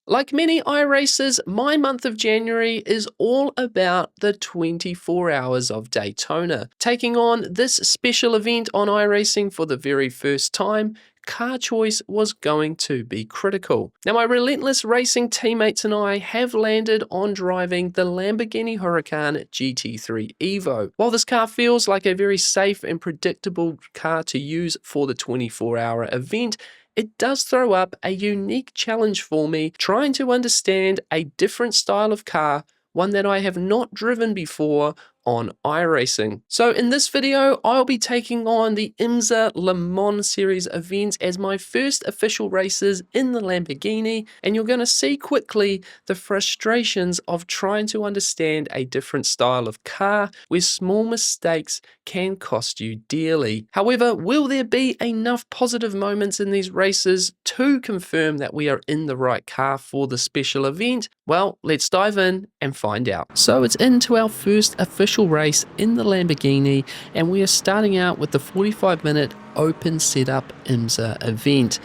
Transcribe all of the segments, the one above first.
Like many iRacers, my month of January is all about the 24 hours of Daytona. Taking on this special event on iRacing for the very first time, car choice was going to be critical. Now, my relentless racing teammates and I have landed on driving the Lamborghini Huracan GT3 Evo. While this car feels like a very safe and predictable car to use for the 24-hour event, it does throw up a unique challenge for me trying to understand a different style of car, one that I have not driven before on iRacing. So in this video, I'll be taking on the IMSA Le Mans Series events as my first official races in the Lamborghini, and you're going to see quickly the frustrations of trying to understand a different style of car where small mistakes can cost you dearly. However, will there be enough positive moments in these races to confirm that we are in the right car for the special event? Well, let's dive in and find out. So it's into our first official race in the Lamborghini, and we are starting out with the 45-minute open setup IMSA event.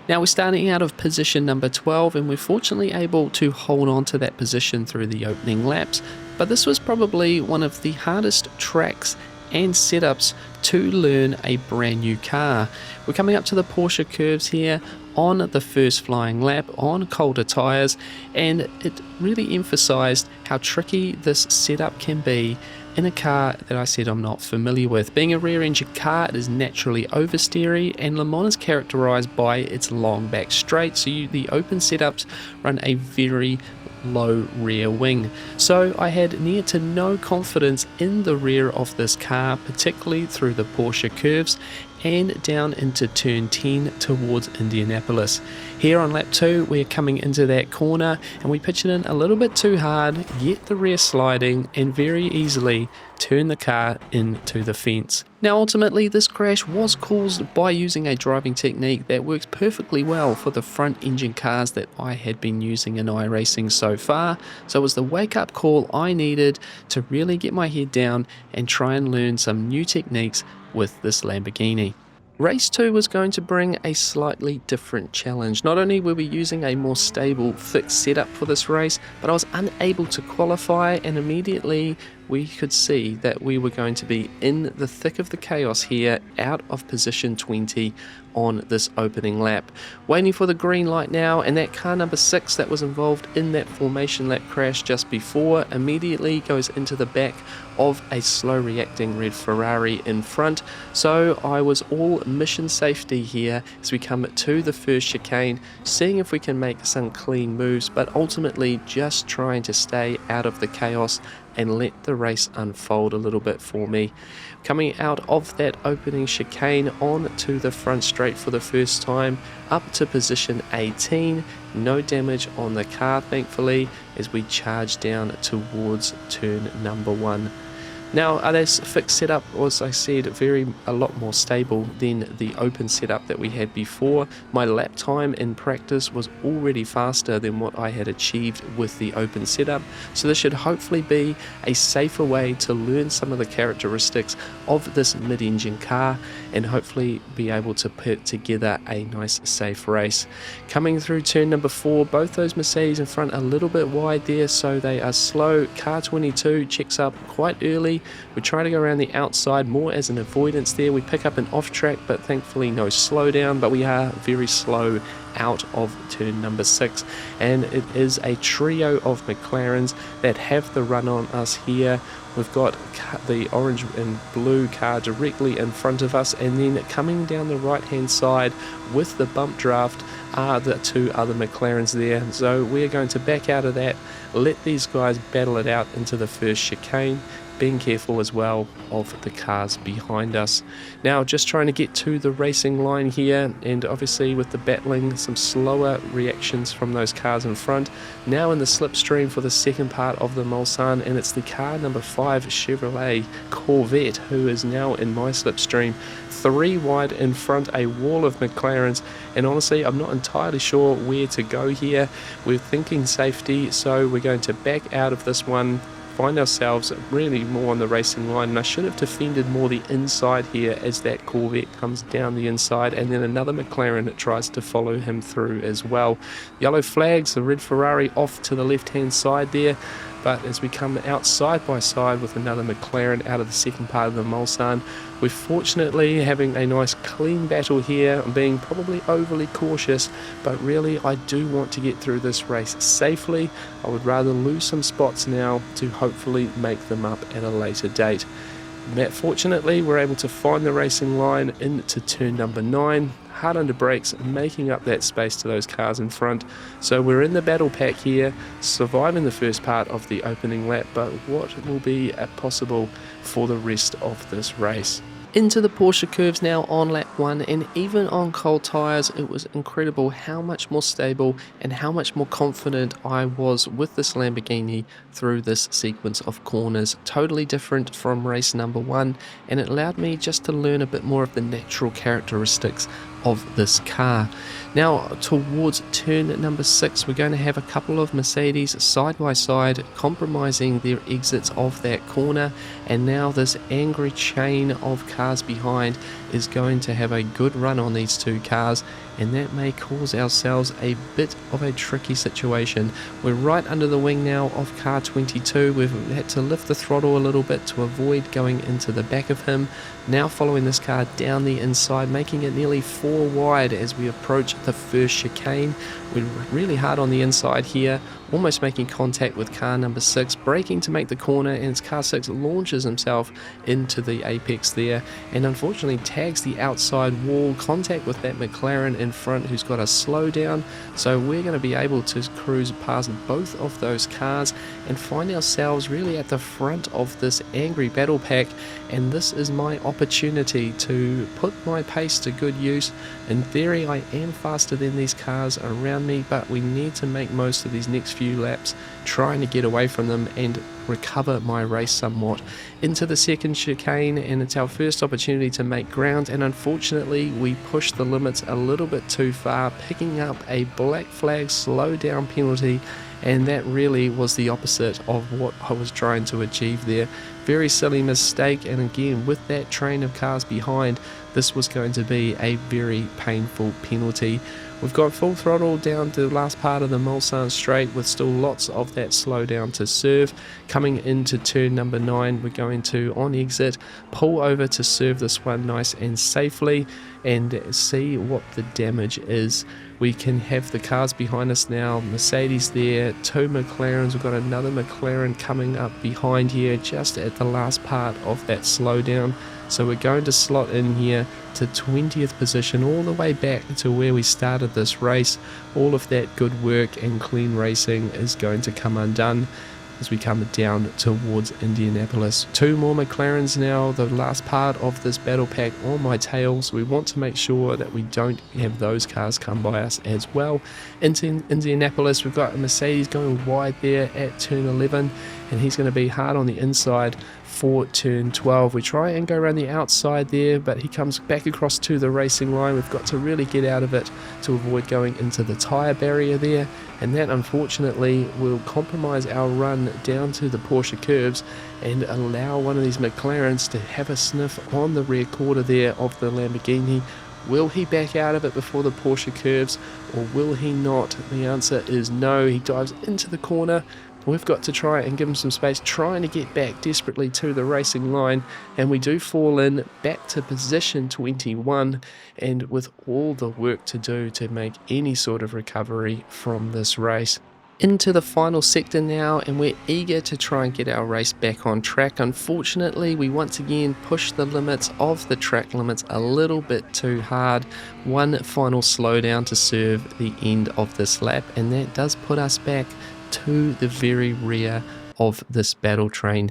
Now we're starting out of position number 12, and we're fortunately able to hold on to that position through the opening laps, but this was probably one of the hardest tracks and setups to learn a brand new car. We're coming up to the Porsche curves here on the first flying lap on colder tyres, and it really emphasized how tricky this setup can be in a car that I said I'm not familiar with. Being a rear engine car, it is naturally oversteery, and Le Mans is characterized by its long back straight, so the open setups run a very low rear wing. So I had near to no confidence in the rear of this car, particularly through the Porsche curves and down into turn 10 towards Indianapolis. Here on lap 2, we're coming into that corner and we pitch it in a little bit too hard, get the rear sliding, and very easily turn the car into the fence. Now ultimately this crash was caused by using a driving technique that works perfectly well for the front engine cars that I had been using in iRacing so far, so it was the wake up call I needed to really get my head down and try and learn some new techniques with this Lamborghini. Race 2 was going to bring a slightly different challenge. Not only were we using a more stable, fixed setup for this race, but I was unable to qualify, and immediately we could see that we were going to be in the thick of the chaos here, out of position 20 on this opening lap. Waiting for the green light now, and that car number 6 that was involved in that formation lap crash just before immediately goes into the back of a slow reacting red Ferrari in front. So I was all mission safety here as we come to the first chicane, seeing if we can make some clean moves, but ultimately just trying to stay out of the chaos and let the race unfold a little bit for me. Coming out of that opening chicane on to the front straight for the first time, up to position 18, no damage on the car thankfully, as we charge down towards turn number 1. Now this fixed setup was, I said, a lot more stable than the open setup that we had before. My lap time in practice was already faster than what I had achieved with the open setup, so this should hopefully be a safer way to learn some of the characteristics of this mid-engine car and hopefully be able to put together a nice safe race. Coming through turn number 4, both those Mercedes in front a little bit wide there, so they are slow. Car 22 checks up quite early. We try to go around the outside more as an avoidance there. We pick up an off track, but thankfully no slowdown, but we are very slow out of turn number 6, and it is a trio of McLarens that have the run on us here. We've got the orange and blue car directly in front of us, and then coming down the right hand side with the bump draft are the 2 other McLarens there. So we're going to back out of that, let these guys battle it out into the first chicane, being careful as well of the cars behind us. Now just trying to get to the racing line here, and obviously with the battling, some slower reactions from those cars in front. Now in the slipstream for the second part of the Mulsanne, and it's the car number 5 Chevrolet Corvette who is now in my slipstream. 3 wide in front, a wall of McLarens, and honestly I'm not entirely sure where to go here. We're thinking safety, so we're going to back out of this one, find ourselves really more on the racing line, and I should have defended more the inside here as that Corvette comes down the inside, and then another McLaren that tries to follow him through as well. Yellow flags, the red Ferrari off to the left hand side there. But as we come out side by side with another McLaren out of the second part of the Mulsanne, we're fortunately having a nice clean battle here. I'm being probably overly cautious, but really I do want to get through this race safely. I would rather lose some spots now to hopefully make them up at a later date. Fortunately, we're able to find the racing line into turn number 9, hard under brakes, making up that space to those cars in front. So we're in the battle pack here, surviving the first part of the opening lap, but what will be possible for the rest of this race? Into the Porsche curves now on lap 1, and even on cold tyres it was incredible how much more stable and how much more confident I was with this Lamborghini through this sequence of corners. Totally different from race number 1, and it allowed me just to learn a bit more of the natural characteristics of this car. Now towards turn number 6, we're going to have a couple of Mercedes side by side compromising their exits of that corner, and now this angry chain of cars behind is going to have a good run on these two cars, and that may cause ourselves a bit of a tricky situation. We're right under the wing now of car 22. We've had to lift the throttle a little bit to avoid going into the back of him. Now following this car down the inside, making it nearly 4 wide as we approach the first chicane. We're really hard on the inside here, almost making contact with car number 6, braking to make the corner, and as car 6 launches himself into the apex there and unfortunately tags the outside wall, contact with that McLaren in front who's got a slowdown. So we're going to be able to cruise past both of those cars and find ourselves really at the front of this angry battle pack, and this is my opportunity to put my pace to good use. In theory I am faster than these cars around me, but we need to make most of these next few laps trying to get away from them and recover my race somewhat. Into the second chicane, and it's our first opportunity to make ground, and unfortunately we pushed the limits a little bit too far, picking up a black flag slow down penalty, and that really was the opposite of what I was trying to achieve there. Very silly mistake, and again with that train of cars behind, this was going to be a very painful penalty. We've got full throttle down to the last part of the Mulsanne straight with still lots of that slowdown to serve. Coming into turn number 9, we're going to, on exit, pull over to serve this one nice and safely and see what the damage is. We can have the cars behind us now, Mercedes there, 2 McLarens, we've got another McLaren coming up behind here just at the last part of that slowdown. So we're going to slot in here to 20th position, all the way back to where we started this race. All of that good work and clean racing is going to come undone as we come down towards Indianapolis. 2 more McLarens now, the last part of this battle pack on my tail, so we want to make sure that we don't have those cars come by us as well. Into Indianapolis, we've got a Mercedes going wide there at turn 11, and he's going to be hard on the inside for turn 12. We try and go around the outside there, but he comes back across to the racing line. We've got to really get out of it to avoid going into the tyre barrier there, and that unfortunately will compromise our run down to the Porsche curves and allow one of these McLarens to have a sniff on the rear quarter there of the Lamborghini. Will he back out of it before the Porsche curves, or will he not? The answer is no. He dives into the corner. We've got to try and give him some space, trying to get back desperately to the racing line, and we do fall in back to position 21, and with all the work to do to make any sort of recovery from this race. Into the final sector now, and we're eager to try and get our race back on track. Unfortunately, we once again push the limits of the track limits a little bit too hard. One final slowdown to serve the end of this lap, and that does put us back to the very rear of this battle train.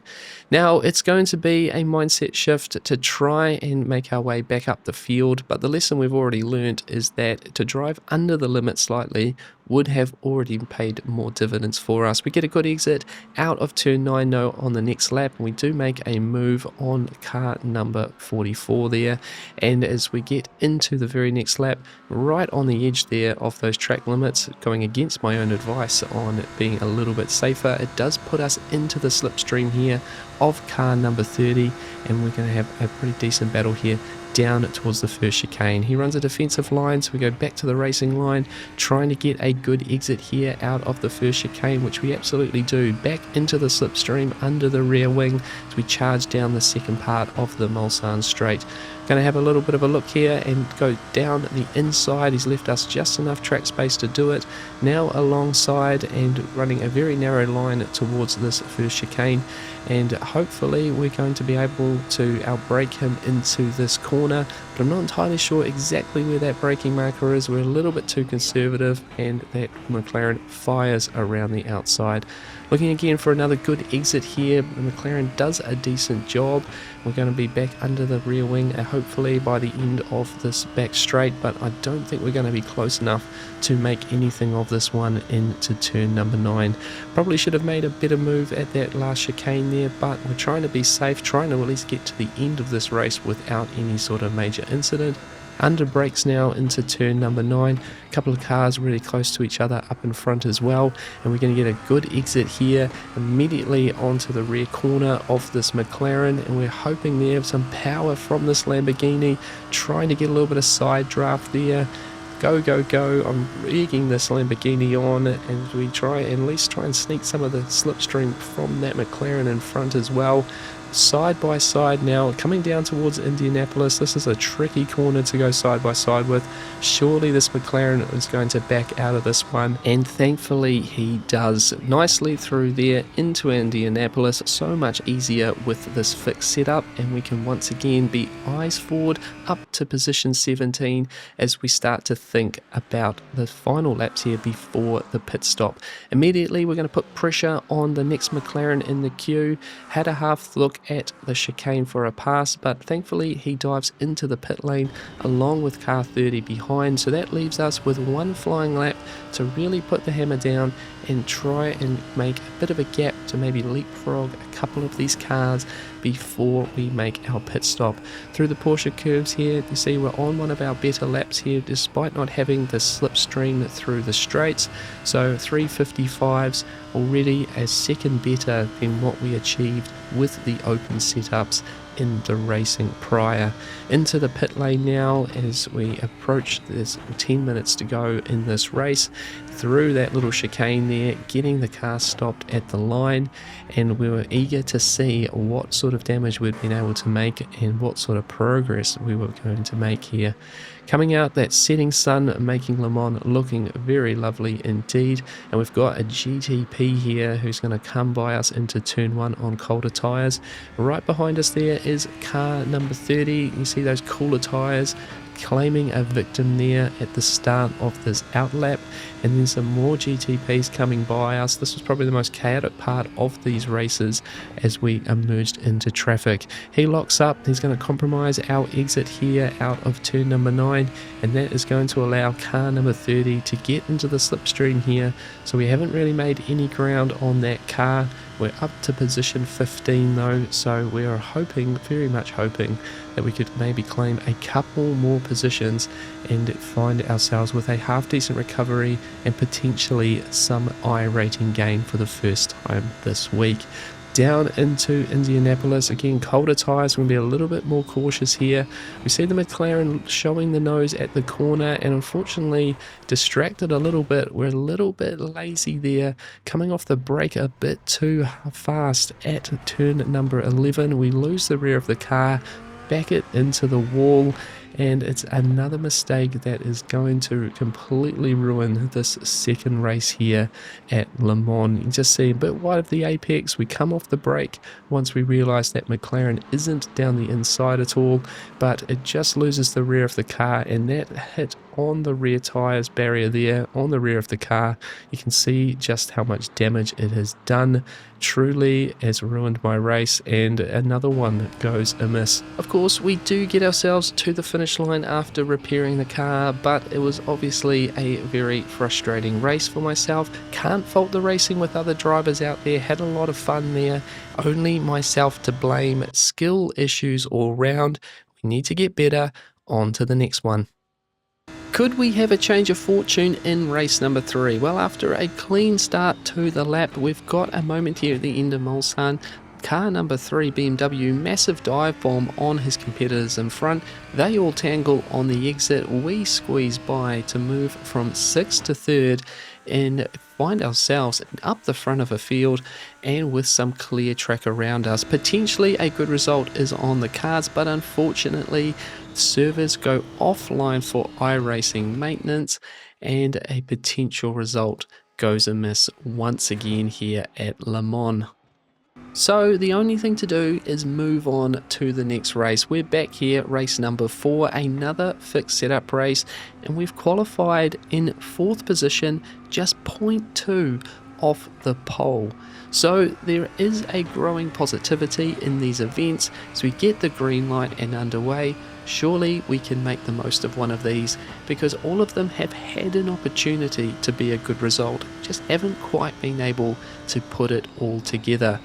Now it's going to be a mindset shift to try and make our way back up the field, but the lesson we've already learnt is that to drive under the limit slightly would have already paid more dividends for us. We get a good exit out of turn 9 now on the next lap, and we do make a move on car number 44 there. And as we get into the very next lap, right on the edge there of those track limits, going against my own advice on it being a little bit safer, it does put us into the slipstream here of car number 30, and we're going to have a pretty decent battle here down towards the first chicane. He runs a defensive line, so we go back to the racing line, trying to get a good exit here out of the first chicane, which we absolutely do. Back into the slipstream under the rear wing as we charge down the second part of the Mulsanne straight. Going to have a little bit of a look here and go down the inside. He's left us just enough track space to do it. Now alongside and running a very narrow line towards this first chicane, and hopefully we're going to be able to outbrake him into this corner, but I'm not entirely sure exactly where that braking marker is. We're a little bit too conservative, and that McLaren fires around the outside. Looking again for another good exit here. The McLaren does a decent job. We're going to be back under the rear wing hopefully by the end of this back straight, but I don't think we're going to be close enough to make anything of this one into turn number 9. Probably should have made a better move at that last chicane there, but we're trying to be safe, trying to at least get to the end of this race without any sort of major incident. Under brakes now into turn number 9. A couple of cars really close to each other up in front as well, and we're going to get a good exit here immediately onto the rear corner of this McLaren, and we're hoping there some power from this Lamborghini, trying to get a little bit of side draft there. Go, go, go. I'm egging this Lamborghini on, and we try at least try and sneak some of the slipstream from that McLaren in front as well. Side by side now, coming down towards Indianapolis. This is a tricky corner to go side by side with. Surely this McLaren is going to back out of this one, and thankfully he does. Nicely through there into Indianapolis. So much easier with this fixed setup, and we can once again be eyes forward up to position 17 as we start to think about the final laps here before the pit stop. Immediately we're going to put pressure on the next McLaren in the queue. Had a half look at the chicane for a pass, but thankfully he dives into the pit lane along with car 30 behind, so that leaves us with one flying lap to really put the hammer down and try and make a bit of a gap to maybe leapfrog a couple of these cars before we make our pit stop. Through the Porsche curves here, you see we're on one of our better laps here despite not having the slipstream through the straights, so 355s already a second better than what we achieved with the open setups in the racing prior. Into the pit lane now as we approach this 10 minutes to go in this race. Through that little chicane there, getting the car stopped at the line, and we were eager to see what sort of damage we'd been able to make and what sort of progress we were going to make here. Coming out, that setting sun making Le Mans looking very lovely indeed, and we've got a GTP here who's going to come by us into turn 1 on colder tyres. Right behind us there is car number 30. You see those cooler tyres claiming a victim there at the start of this outlap, and then some more GTPs coming by us. This was probably the most chaotic part of these races as we emerged into traffic. He locks up, he's going to compromise our exit here out of turn number 9, and that is going to allow car number 30 to get into the slipstream here, so we haven't really made any ground on that car. We're up to position 15 though, so we are hoping, very much hoping, that we could maybe claim a couple more positions and find ourselves with a half decent recovery and potentially some I-rating gain for the first time this week. Down into Indianapolis, again colder tyres, we're going to be a little bit more cautious here. We see the McLaren showing the nose at the corner, and unfortunately distracted a little bit. We're a little bit lazy there, coming off the brake a bit too fast at turn number 11. We lose the rear of the car, back it into the wall, and it's another mistake that is going to completely ruin this second race here at Le Mans. You can just see a bit wide of the apex. We come off the brake once we realise that McLaren isn't down the inside at all, but it just loses the rear of the car, and that hit on the rear tyres barrier there on the rear of the car. You can see just how much damage it has done. Truly has ruined my race, and another one goes amiss. Of course, we do get ourselves to the finish line after repairing the car, but it was obviously a very frustrating race for myself. Can't fault the racing with other drivers out there, had a lot of fun there, only myself to blame, skill issues all round. We need to get better, on to the next one. Could we have a change of fortune in race number 3? Well, after a clean start to the lap, we've got a moment here at the end of Mulsanne. Car number 3, BMW, massive dive bomb on his competitors in front. They all tangle on the exit. We squeeze by to move from 6th to 3rd and find ourselves up the front of a field and with some clear track around us. Potentially a good result is on the cards, but unfortunately servers go offline for iRacing maintenance and a potential result goes amiss once again here at Le Mans. So the only thing to do is move on to the next race. We're back here, race number 4, another fixed setup race, and we've qualified in 4th position, just 0.2 off the pole. So there is a growing positivity in these events as we get the green light and underway. Surely we can make the most of one of these, because all of them have had an opportunity to be a good result, just haven't quite been able to put it all together.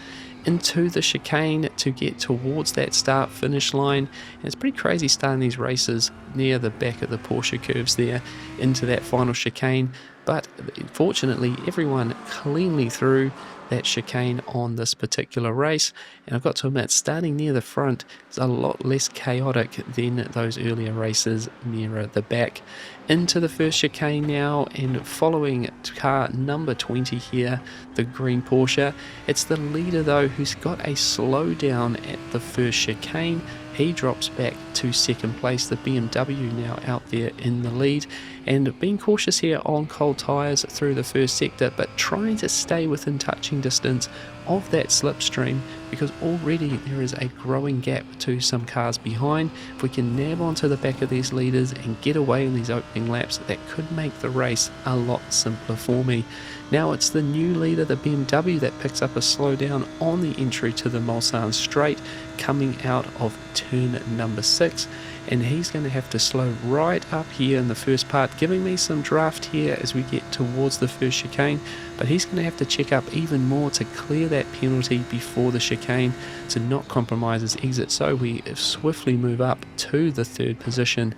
Into the chicane to get towards that start finish line, and it's pretty crazy starting these races near the back of the Porsche curves there into that final chicane, but fortunately everyone cleanly through that chicane on this particular race, and I've got to admit, starting near the front is a lot less chaotic than those earlier races nearer the back. Into the first chicane now, and following car number 20 here, the green Porsche. It's the leader though who's got a slowdown at the first chicane. He drops back to 2nd place, the BMW now out there in the lead, and being cautious here on cold tyres through the first sector, but trying to stay within touching distance of that slipstream, because already there is a growing gap to some cars behind. If we can nab onto the back of these leaders and get away in these opening laps, that could make the race a lot simpler for me. Now it's the new leader, the BMW, that picks up a slowdown on the entry to the Mulsanne straight coming out of turn number 6, and he's going to have to slow right up here in the first part, giving me some draft here as we get towards the first chicane, but he's going to have to check up even more to clear that penalty before the chicane to not compromise his exit, so we swiftly move up to the 3rd position.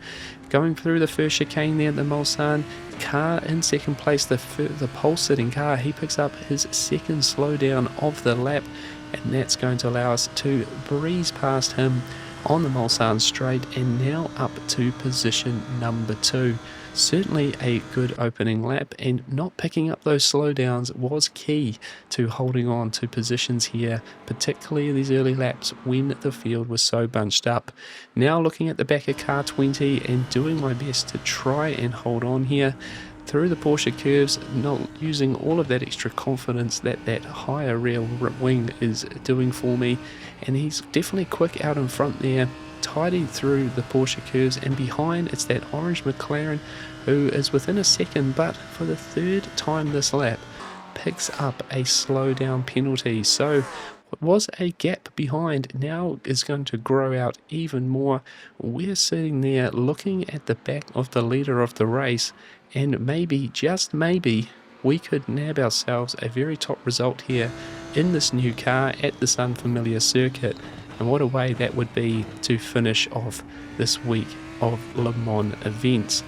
Going through the first chicane there at the Mulsanne, car in 2nd place, the pole sitting car, he picks up his 2nd slowdown of the lap, and that's going to allow us to breeze past him on the Mulsanne straight, and now up to position number 2. Certainly a good opening lap, and not picking up those slowdowns was key to holding on to positions here, particularly these early laps when the field was so bunched up. Now looking at the back of car 20 and doing my best to try and hold on here through the Porsche curves, not using all of that extra confidence that higher rear wing is doing for me, and he's definitely quick out in front there, tidy through the Porsche curves, and behind it's that orange McLaren who is within a second, but for the 3rd time this lap picks up a slowdown penalty. So what was a gap behind now is going to grow out even more. We're sitting there looking at the back of the leader of the race, and maybe, just maybe, we could nab ourselves a very top result here in this new car at this unfamiliar circuit. And what a way that would be to finish off this week of Le Mans events.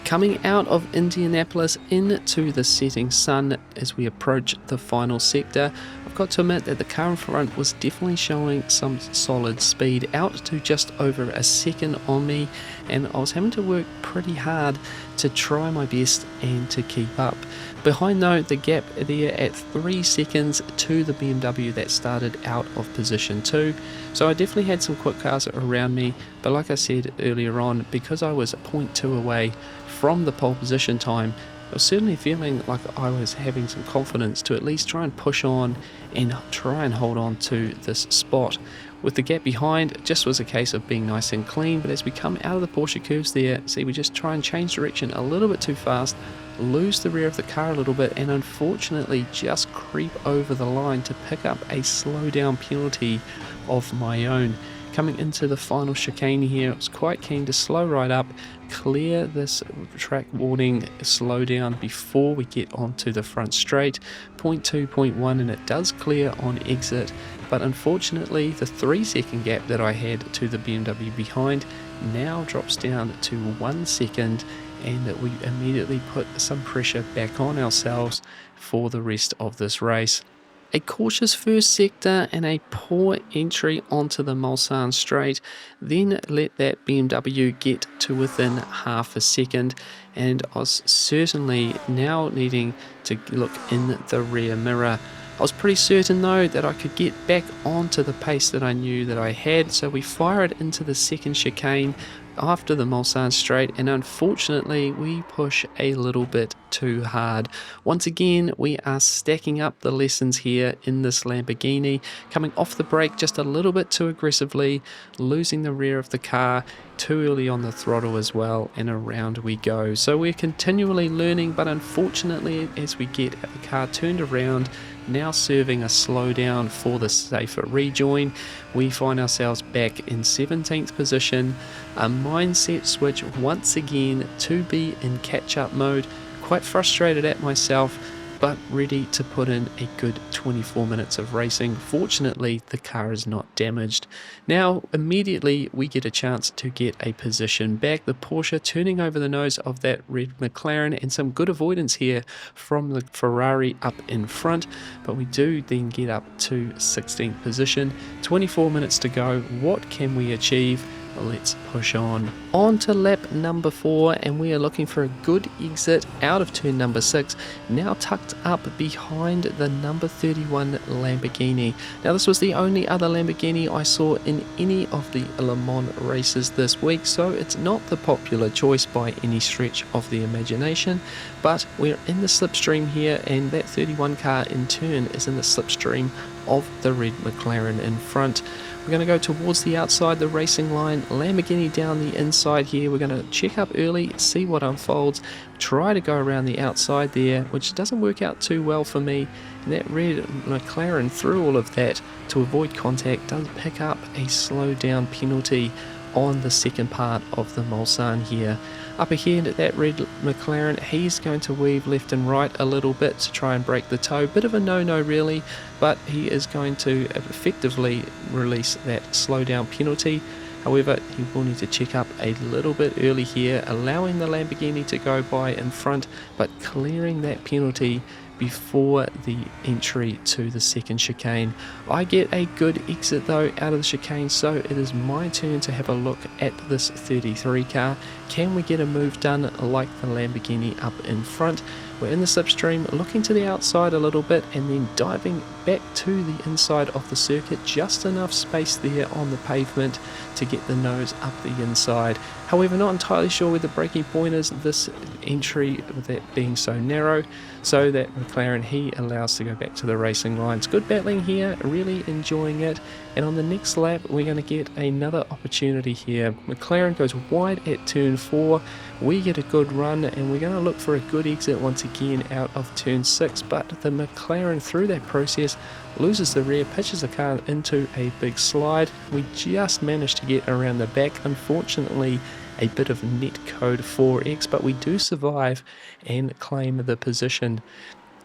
Coming out of Indianapolis into the setting sun as we approach the final sector, I've got to admit that the car in front was definitely showing some solid speed, out to just over a second on me, and I was having to work pretty hard to try my best and to keep up. Behind though, the gap there at 3 seconds to the BMW that started out of position 2. So I definitely had some quick cars around me, but like I said earlier on, because I was 0.2 away from the pole position time, I was certainly feeling like I was having some confidence to at least try and push on and try and hold on to this spot. With the gap behind, it just was a case of being nice and clean, but as we come out of the Porsche curves there, see, we just try and change direction a little bit too fast, lose the rear of the car a little bit, and unfortunately just creep over the line to pick up a slowdown penalty of my own. Coming into the final chicane here, I was quite keen to slow right up, clear this track warning, slow down before we get onto the front straight, 0.2, 0.1, and it does clear on exit, but unfortunately the 3-second gap that I had to the BMW behind now drops down to 1 second, and we immediately put some pressure back on ourselves for the rest of this race. A cautious first sector and a poor entry onto the Mulsanne straight, then let that BMW get to within half a second, and I was certainly now needing to look in the rear mirror. I was pretty certain though that I could get back onto the pace that I knew that I had, so we fired into the second chicane after the Mulsanne straight, and unfortunately we push a little bit too hard. Once again, we are stacking up the lessons here in this Lamborghini, coming off the brake just a little bit too aggressively, losing the rear of the car too early on the throttle as well, and around we go. So we're continually learning, but unfortunately as we get the car turned around, now serving a slowdown for the safer rejoin, we find ourselves back in 17th position, a mindset switch once again to be in catch-up mode. Quite frustrated at myself, but ready to put in a good 24 minutes of racing. Fortunately, the car is not damaged. Now, immediately we get a chance to get a position back. The Porsche turning over the nose of that red McLaren, and some good avoidance here from the Ferrari up in front, but we do then get up to 16th position. 24 minutes to go. What can we achieve? Let's push on. On to lap number 4, and we are looking for a good exit out of turn number 6, now tucked up behind the number 31 Lamborghini. Now this was the only other Lamborghini I saw in any of the Le Mans races this week, so it's not the popular choice by any stretch of the imagination, but we're in the slipstream here, and that 31 car in turn is in the slipstream of the red McLaren in front. We're going to go towards the outside, the racing line, Lamborghini down the inside here. We're going to check up early, see what unfolds, try to go around the outside there, which doesn't work out too well for me. And that red McLaren, through all of that, to avoid contact, does pick up a slow down penalty on the second part of the Mulsanne here. Up ahead, that red McLaren, he's going to weave left and right a little bit to try and break the toe. Bit of a no-no really, but he is going to effectively release that slow down penalty. However, he will need to check up a little bit early here, allowing the Lamborghini to go by in front, but clearing that penalty before the entry to the second chicane. I get a good exit though out of the chicane, so it is my turn to have a look at this 33 car. Can we get a move done like the Lamborghini up in front? We're in the slipstream, looking to the outside a little bit, and then diving back to the inside of the circuit, just enough space there on the pavement to get the nose up the inside. However, not entirely sure where the braking point is, this entry with that being so narrow, so that McLaren, he allows to go back to the racing lines. Good battling here, really enjoying it, and on the next lap we're going to get another opportunity here. McLaren goes wide at turn 4, we get a good run, and we're going to look for a good exit once again out of turn 6, but the McLaren through that process loses the rear, pitches the car into a big slide. We just managed to get around the back, unfortunately a bit of net code 4X, but we do survive and claim the position.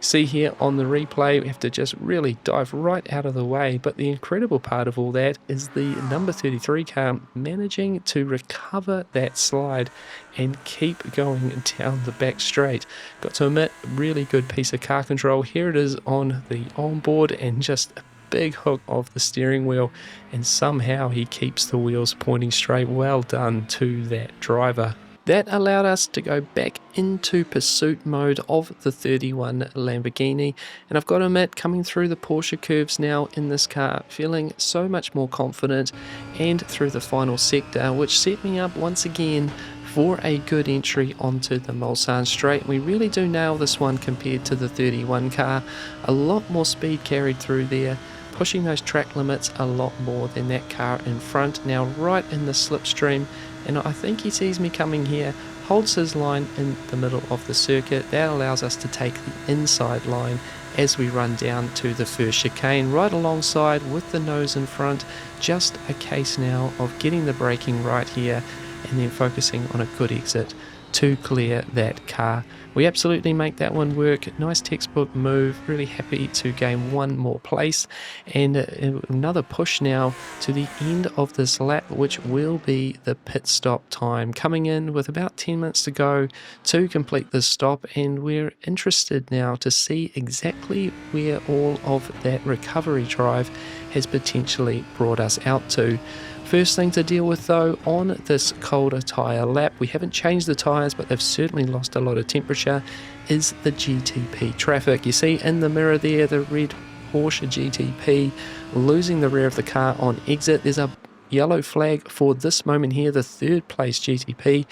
See here on the replay, we have to just really dive right out of the way, but the incredible part of all that is the number 33 car managing to recover that slide and keep going down the back straight. Got to admit, really good piece of car control. Here it is on the onboard, and just a big hook of the steering wheel, and somehow he keeps the wheels pointing straight. Well done to that driver. That allowed us to go back into pursuit mode of the 31 Lamborghini, and I've got to admit, coming through the Porsche curves now in this car, feeling so much more confident, and through the final sector, which set me up once again for a good entry onto the Mulsanne straight. We really do nail this one compared to the 31 car. A lot more speed carried through there, pushing those track limits a lot more than that car in front. Now right in the slipstream, and I think he sees me coming here, holds his line in the middle of the circuit. That allows us to take the inside line as we run down to the first chicane right alongside with the nose in front. Just a case now of getting the braking right here and then focusing on a good exit to clear that car. We absolutely make that one work. Nice textbook move. Really happy to gain one more place, and another push now to the end of this lap, which will be the pit stop time, coming in with about 10 minutes to go to complete this stop. And we're interested now to see exactly where all of that recovery drive has potentially brought us out to. First thing to deal with though on this colder tyre lap, we haven't changed the tyres but they've certainly lost a lot of temperature, is the GTP traffic. You see in the mirror there the red Porsche GTP losing the rear of the car on exit. There's a yellow flag for this moment here, the third place GTP,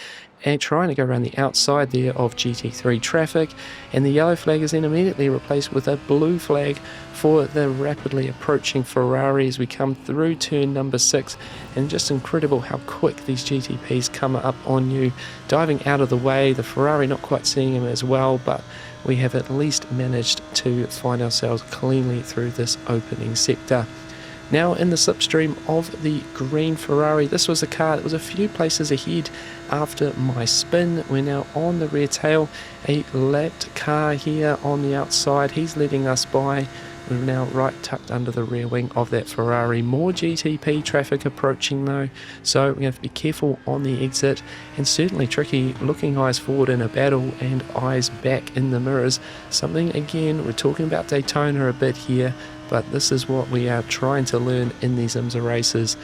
and trying to go around the outside there of GT3 traffic, and the yellow flag is then immediately replaced with a blue flag for the rapidly approaching Ferrari as we come through turn number 6. And just incredible how quick these GTPs come up on you, diving out of the way. The Ferrari not quite seeing him as well, but we have at least managed to find ourselves cleanly through this opening sector. Now in the slipstream of the green Ferrari, this was a car that was a few places ahead after my spin. We're now on the rear tail, a lapped car here on the outside. He's letting us by. We're now right tucked under the rear wing of that Ferrari. More GTP traffic approaching though, so we have to be careful on the exit, and certainly tricky looking eyes forward in a battle and eyes back in the mirrors. Something again, we're talking about Daytona a bit here, but this is what we are trying to learn in these IMSA races.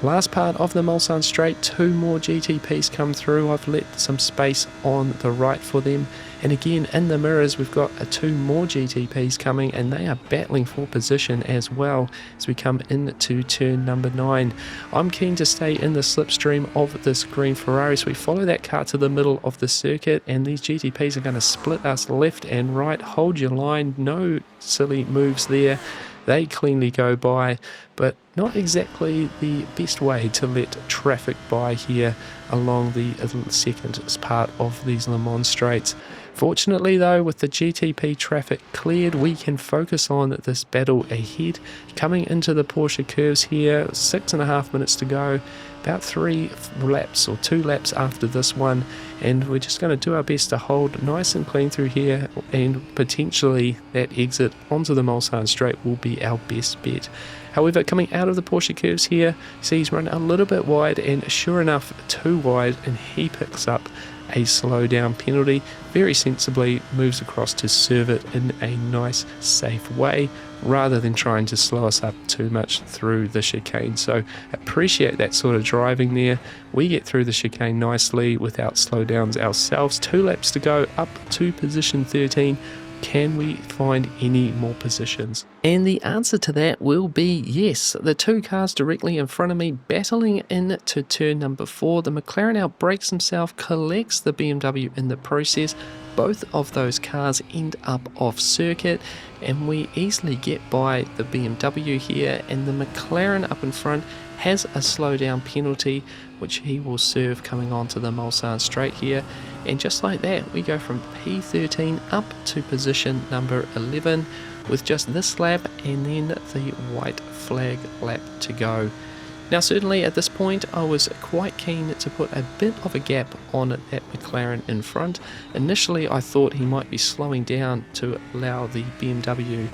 Last part of the Mulsanne straight, 2 more GTPs come through. I've let some space on the right for them, and again in the mirrors we've got 2 more GTPs coming, and they are battling for position as well as we come into turn number 9. I'm keen to stay in the slipstream of this green Ferrari, so we follow that car to the middle of the circuit, and these GTPs are going to split us left and right. Hold your line, no silly moves there. They cleanly go by, but not exactly the best way to let traffic by here along the second part of these Le Mans straights. Fortunately though, with the GTP traffic cleared, we can focus on this battle ahead. Coming into the Porsche curves here, 6.5 minutes to go, about 3 laps or 2 laps after this one, and we're just going to do our best to hold nice and clean through here, and potentially that exit onto the Mulsanne straight will be our best bet. However, coming out of the Porsche curves here, see he's run a little bit wide, and sure enough, too wide, and he picks up a slowdown penalty. Very sensibly moves across to serve it in a nice safe way rather than trying to slow us up too much through the chicane. So appreciate that sort of driving there. We get through the chicane nicely without slowdowns ourselves. 2 laps to go up to position 13. Can we find any more positions? And the answer to that will be yes. The 2 cars directly in front of me battling into turn number 4. The McLaren outbrakes himself, collects the BMW in the process. Both of those cars end up off circuit, and we easily get by the BMW here, and the McLaren up in front has a slowdown penalty which he will serve coming onto the Mulsanne straight here. And just like that, we go from P13 up to position number 11 with just this lap and then the white flag lap to go. Now certainly at this point I was quite keen to put a bit of a gap on that McLaren in front. Initially I thought he might be slowing down to allow the BMW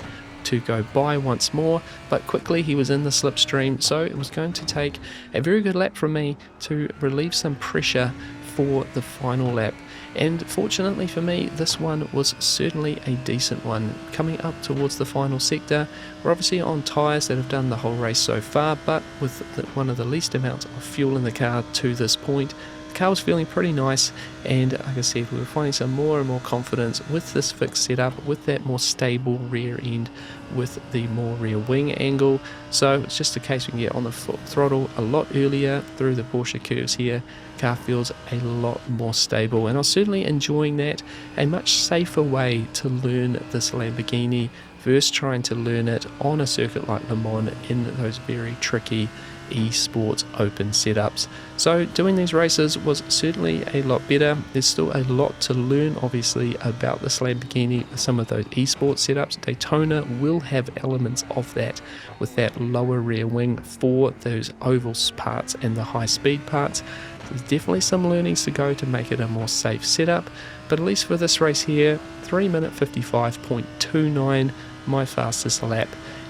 to go by once more, but quickly he was in the slipstream, so it was going to take a very good lap from me to relieve some pressure for the final lap. And fortunately for me, this one was certainly a decent one. Coming up towards the final sector, we're obviously on tyres that have done the whole race so far, but with one of the least amounts of fuel in the car to this point. The car was feeling pretty nice, and like I said, we were finding some more and more confidence with this fixed setup, with that more stable rear end, with the more rear wing angle. So it's just a case we can get on the throttle a lot earlier through the Porsche curves here. Car feels a lot more stable, and I was certainly enjoying that. A much safer way to learn this Lamborghini versus trying to learn it on a circuit like Le Mans in those very tricky esports open setups. So doing these races was certainly a lot better. There's still a lot to learn obviously about this Lamborghini with some of those esports setups. Daytona will have elements of that with that lower rear wing for those oval parts and the high speed parts. There's definitely some learnings to go to make it a more safe setup, but at least for this race here, 3-minute 55.29, my fastest lap,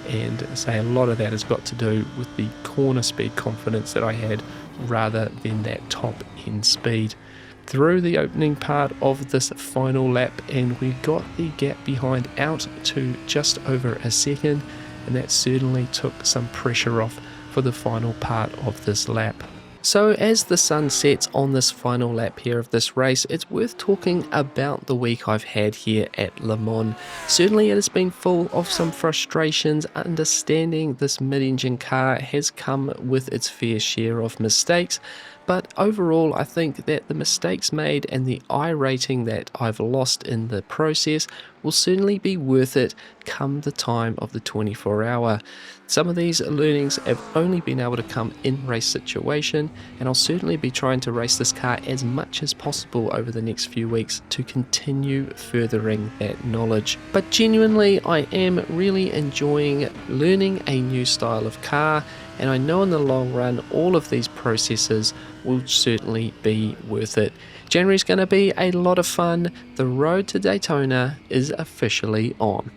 and say a lot of that has got to do with the corner speed confidence that I had rather than that top end speed. Through the opening part of this final lap, and we got the gap behind out to just over a second, and that certainly took some pressure off for the final part of this lap. So as the sun sets on this final lap here of this race, it's worth talking about the week I've had here at Le Mans. Certainly it has been full of some frustrations. Understanding this mid-engine car has come with its fair share of mistakes, but overall I think that the mistakes made and the I rating that I've lost in the process will certainly be worth it come the time of the 24-hour. Some of these learnings have only been able to come in race situation, and I'll certainly be trying to race this car as much as possible over the next few weeks to continue furthering that knowledge. But genuinely I am really enjoying learning a new style of car, and I know in the long run all of these processes will certainly be worth it. January is going to be a lot of fun. The road to Daytona is officially on.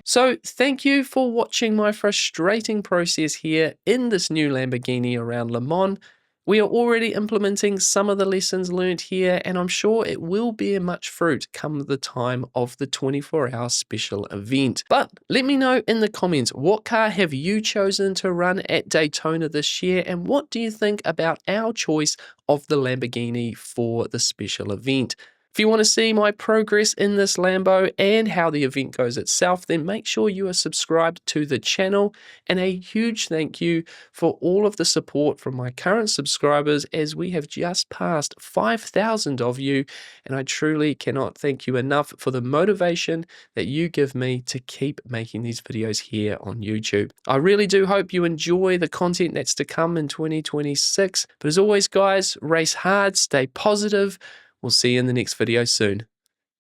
So thank you for watching my frustrating process here in this new Lamborghini around Le Mans. We are already implementing some of the lessons learned here, and I'm sure it will bear much fruit come the time of the 24-hour special event. But let me know in the comments, what car have you chosen to run at Daytona this year, and what do you think about our choice of the Lamborghini for the special event? If you want to see my progress in this Lambo and how the event goes itself, then make sure you are subscribed to the channel. And a huge thank you for all of the support from my current subscribers, as we have just passed 5,000 of you, and I truly cannot thank you enough for the motivation that you give me to keep making these videos here on YouTube. I really do hope you enjoy the content that's to come in 2026, but as always guys, race hard, stay positive. We'll see you in the next video soon.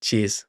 Cheers.